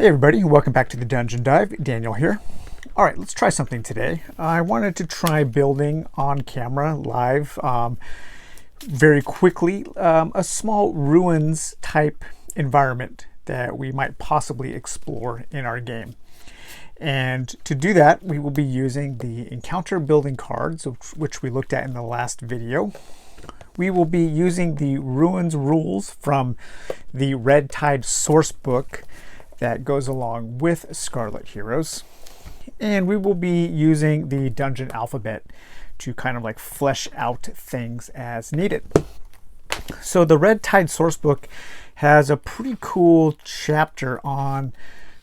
Hey everybody, welcome back to the Dungeon Dive. Daniel here. All right, let's try something today. I wanted to try building on camera live very quickly a small ruins type environment that we might possibly explore in our game. And to do that, we will be using the encounter building cards, which we looked at in the last video. We will be using the ruins rules from the Red Tide source book that goes along with Scarlet Heroes. And we will be using the dungeon alphabet to kind of like flesh out things as needed. So the Red Tide sourcebook has a pretty cool chapter on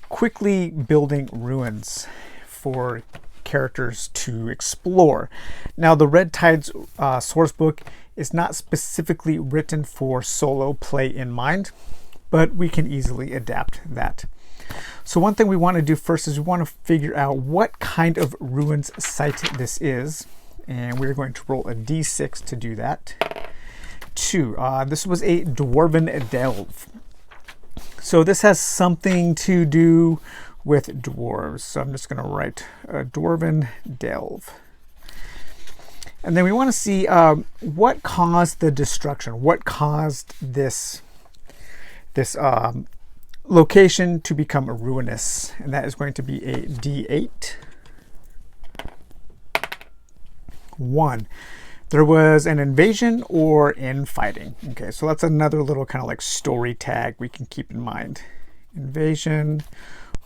quickly building ruins for characters to explore. Now the Red Tide's sourcebook is not specifically written for solo play in mind, but we can easily adapt that. So one thing we want to do first is we want to figure out what kind of ruins site this is, and we're going to roll a d6 to do that. This was a dwarven delve. So this has something to do with dwarves. So I'm just going to write a dwarven delve. And then we want to see what caused the destruction, what caused this location to become ruinous, and that is going to be a d8. 1. There was an invasion or infighting. Okay, so that's another little kind of like story tag we can keep in mind. Invasion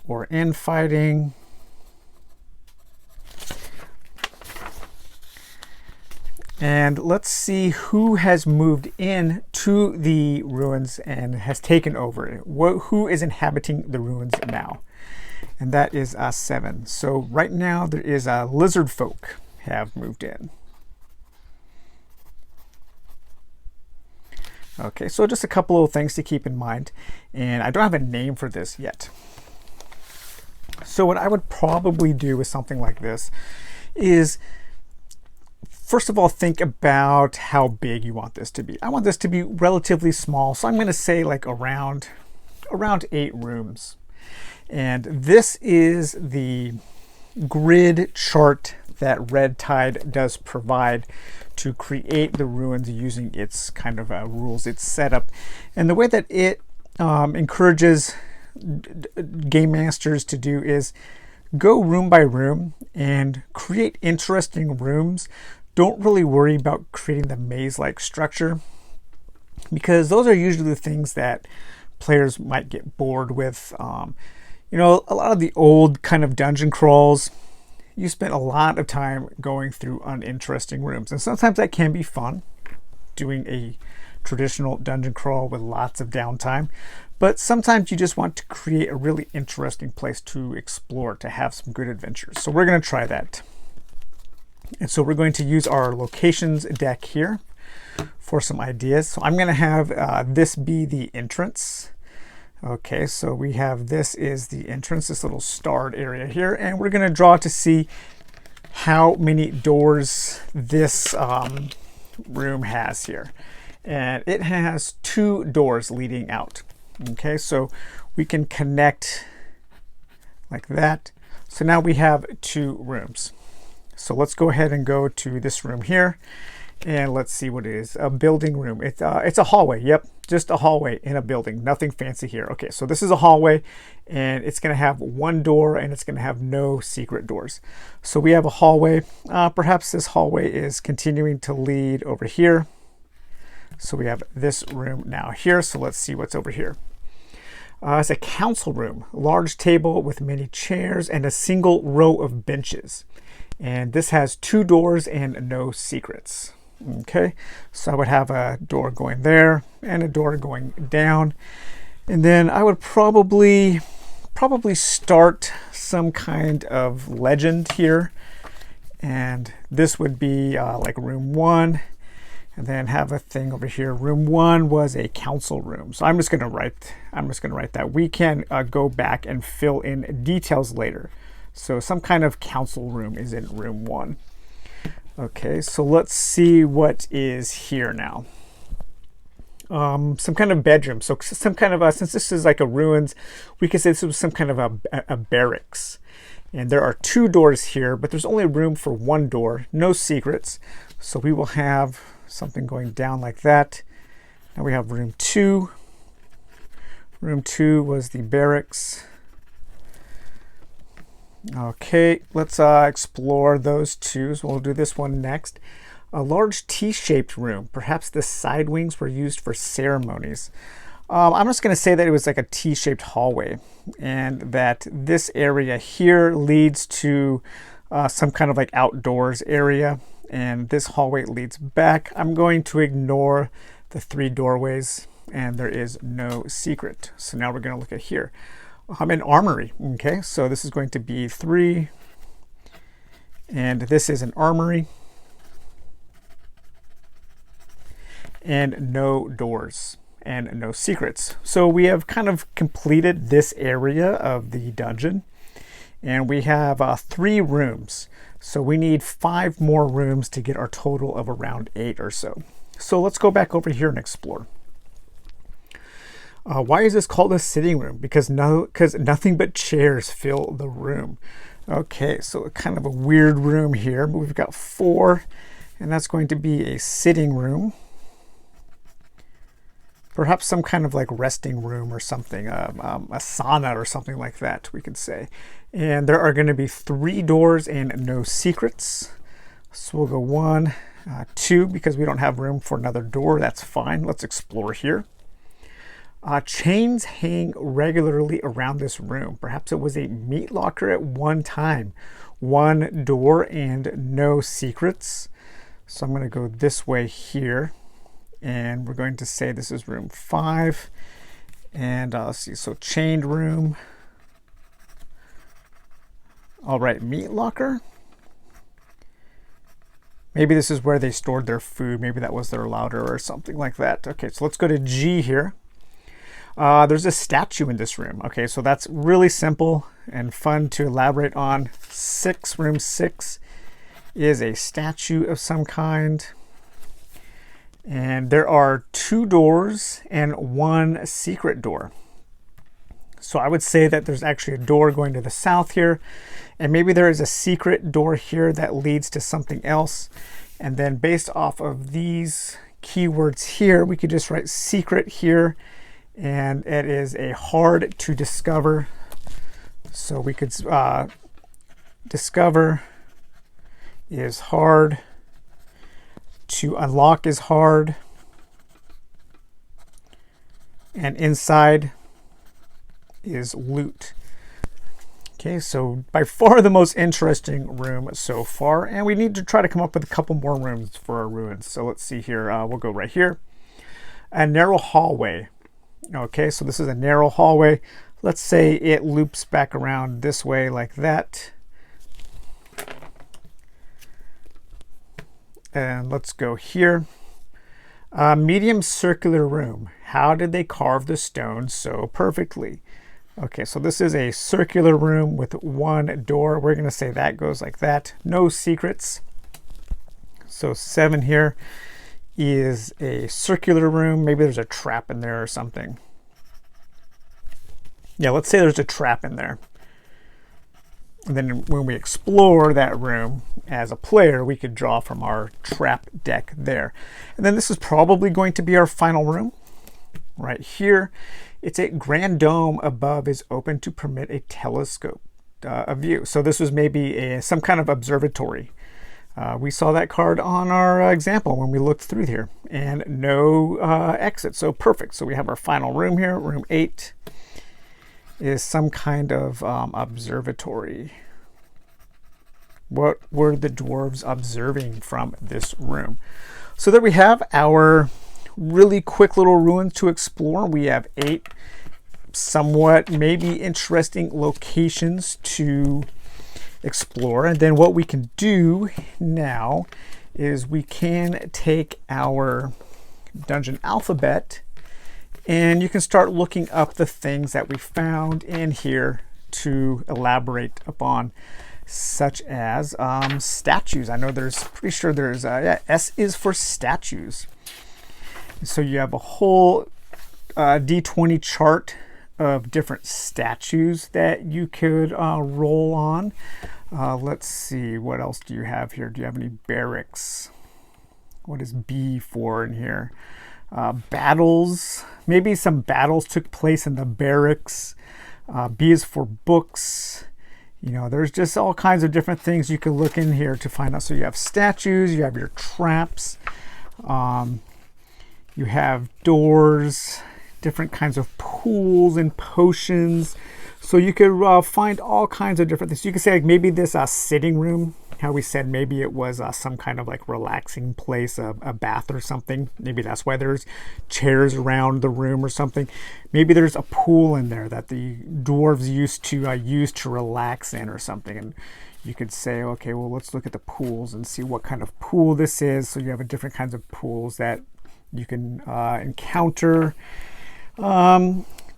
or infighting. And let's see who has moved in to the ruins and has taken over. Who is inhabiting the ruins now? And that is 7. So right now there is lizard folk have moved in. Okay, so just a couple of things to keep in mind. And I don't have a name for this yet. So what I would probably do with something like this is, first of all, think about how big you want this to be. I want this to be relatively small, so I'm going to say like around 8 rooms. And this is the grid chart that Red Tide does provide to create the ruins using its kind of rules, its setup. And the way that it encourages game masters to do is go room by room and create interesting rooms. Don't really worry about creating the maze-like structure, because those are usually the things that players might get bored with. You know, a lot of the old kind of dungeon crawls, you spent a lot of time going through uninteresting rooms, and sometimes that can be fun, doing a traditional dungeon crawl with lots of downtime. But sometimes you just want to create a really interesting place to explore, to have some good adventures. So we're going to try that. And so we're going to use our locations deck here for some ideas. So I'm going to have this be the entrance. Okay, so we have this is the entrance, this little starred area here. And we're going to draw to see how many doors this room has here. And it has 2 doors leading out. Okay, so we can connect like that. So now we have 2 rooms. So let's go ahead and go to this room here, and let's see what it is. A building room. It's a hallway. Yep, just a hallway in a building. Nothing fancy here. Okay, so this is a hallway, and it's going to have 1 door, and it's going to have no secret doors. So we have a hallway. Perhaps this hallway is continuing to lead over here. So we have this room now here. So let's see what's over here. It's a council room. Large table with many chairs and a single row of benches. And this has 2 doors and no secrets. Okay, so I would have a door going there and a door going down. And then I would probably start some kind of legend here. And this would be like room 1. And then have a thing over here. Room 1 was a council room. So I'm just going to write that. We can go back and fill in details later. So some kind of council room is in room 1. Okay, so let's see what is here now. some kind of bedroom. So some kind of since this is like a ruins, we could say this was some kind of a barracks. And there are 2 doors here, but there's only room for 1 door, no secrets. So we will have something going down like that. Now we have room 2. Room 2 was the barracks. Okay, let's explore those 2. So we'll do this one next. A large T-shaped room. Perhaps the side wings were used for ceremonies. I'm just going to say that it was like a T-shaped hallway, and that this area here leads to some kind of like outdoors area, and this hallway leads back. I'm going to ignore the 3 doorways, and there is no secret. So now we're going to look at here. An armory. Okay, so this is going to be 3, and this is an armory. And no doors and no secrets. So we have kind of completed this area of the dungeon, and we have 3 rooms. So we need 5 more rooms to get our total of around 8 or so. So let's go back over here and explore. Why is this called a sitting room? Because nothing but chairs fill the room. Okay, so kind of a weird room here, but we've got 4, and that's going to be a sitting room. Perhaps some kind of like resting room or something, a sauna or something like that, we could say. And there are going to be 3 doors and no secrets. So we'll go 1, 2, because we don't have room for another door. That's fine. Let's explore here. Chains hang regularly around this room. Perhaps it was a meat locker at one time. 1 door and no secrets. So I'm going to go this way here. And we're going to say this is room 5. And let's see, so chained room. All right, meat locker. Maybe this is where they stored their food. Maybe that was their larder or something like that. Okay, so let's go to G here. There's a statue in this room. Okay, so that's really simple and fun to elaborate on. 6, room 6 is a statue of some kind. And there are 2 doors and 1 secret door. So I would say that there's actually a door going to the south here, and maybe there is a secret door here that leads to something else. And then based off of these keywords here, we could just write secret here, and it is a hard to discover. So we could discover is hard. To unlock is hard, and inside is loot. Okay, so by far the most interesting room so far, and we need to try to come up with a couple more rooms for our ruins. So let's see here, we'll go right here. A narrow hallway. Okay, so this is a narrow hallway. Let's say it loops back around this way like that. And let's go here. Medium circular room. How did they carve the stone so perfectly? Okay, so this is a circular room with 1 door. We're going to say that goes like that. No secrets. So 7 here is a circular room. Maybe there's a trap in there or something. Yeah, let's say there's a trap in there. And then when we explore that room as a player, we could draw from our trap deck there. And then this is probably going to be our final room. Right here, it's a grand dome above is open to permit a telescope a view. So this was maybe some kind of observatory. We saw that card on our example when we looked through here. And no exit, so perfect. So we have our final room here, room 8. Is some kind of observatory. What were the dwarves observing from this room? So there we have our really quick little ruins to explore. We have 8 somewhat maybe interesting locations to explore. And then what we can do now is we can take our dungeon alphabet, and you can start looking up the things that we found in here to elaborate upon, such as statues. I know pretty sure there's, yeah, S is for statues. So you have a whole D20 chart of different statues that you could roll on. Let's see, what else do you have here? Do you have any barracks? What is B for in here? Battles. Maybe some battles took place in the barracks. B is for books. You know, there's just all kinds of different things you can look in here to find out. So you have statues, you have your traps, you have doors, different kinds of pools and potions. So you could find all kinds of different things. You could say like maybe this sitting room, how we said maybe it was some kind of like relaxing place, a bath or something. Maybe that's why there's chairs around the room or something. Maybe there's a pool in there that the dwarves used to use to relax in or something. And you could say, okay, well, let's look at the pools and see what kind of pool this is. So you have different kinds of pools that you can encounter.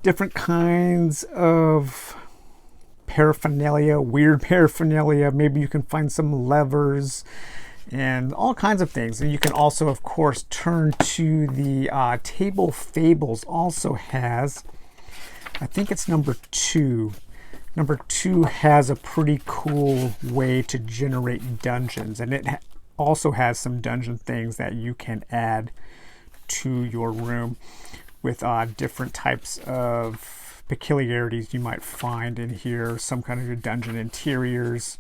Different kinds of paraphernalia, weird paraphernalia. Maybe you can find some levers and all kinds of things. And you can also, of course, turn to the Table Fables also has, I think it's number 2. Number 2 has a pretty cool way to generate dungeons, and it also has some dungeon things that you can add to your room with different types of peculiarities you might find in here, some kind of your dungeon interiors.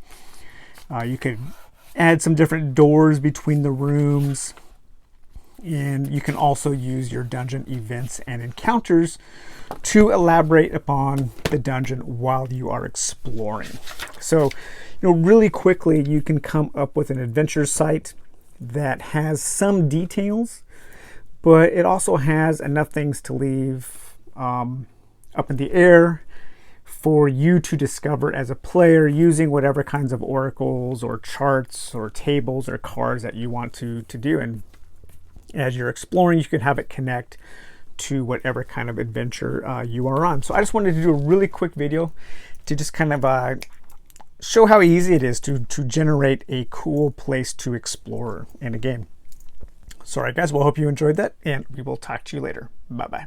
You could add some different doors between the rooms, and you can also use your dungeon events and encounters to elaborate upon the dungeon while you are exploring. So, you know, really quickly you can come up with an adventure site that has some details, but it also has enough things to leave up in the air for you to discover as a player using whatever kinds of oracles or charts or tables or cards that you want to do. And as you're exploring, you can have it connect to whatever kind of adventure you are on. So I just wanted to do a really quick video to just kind of show how easy it is to generate a cool place to explore in a game. So, all right, guys, well, hope you enjoyed that, and we will talk to you later. Bye-bye.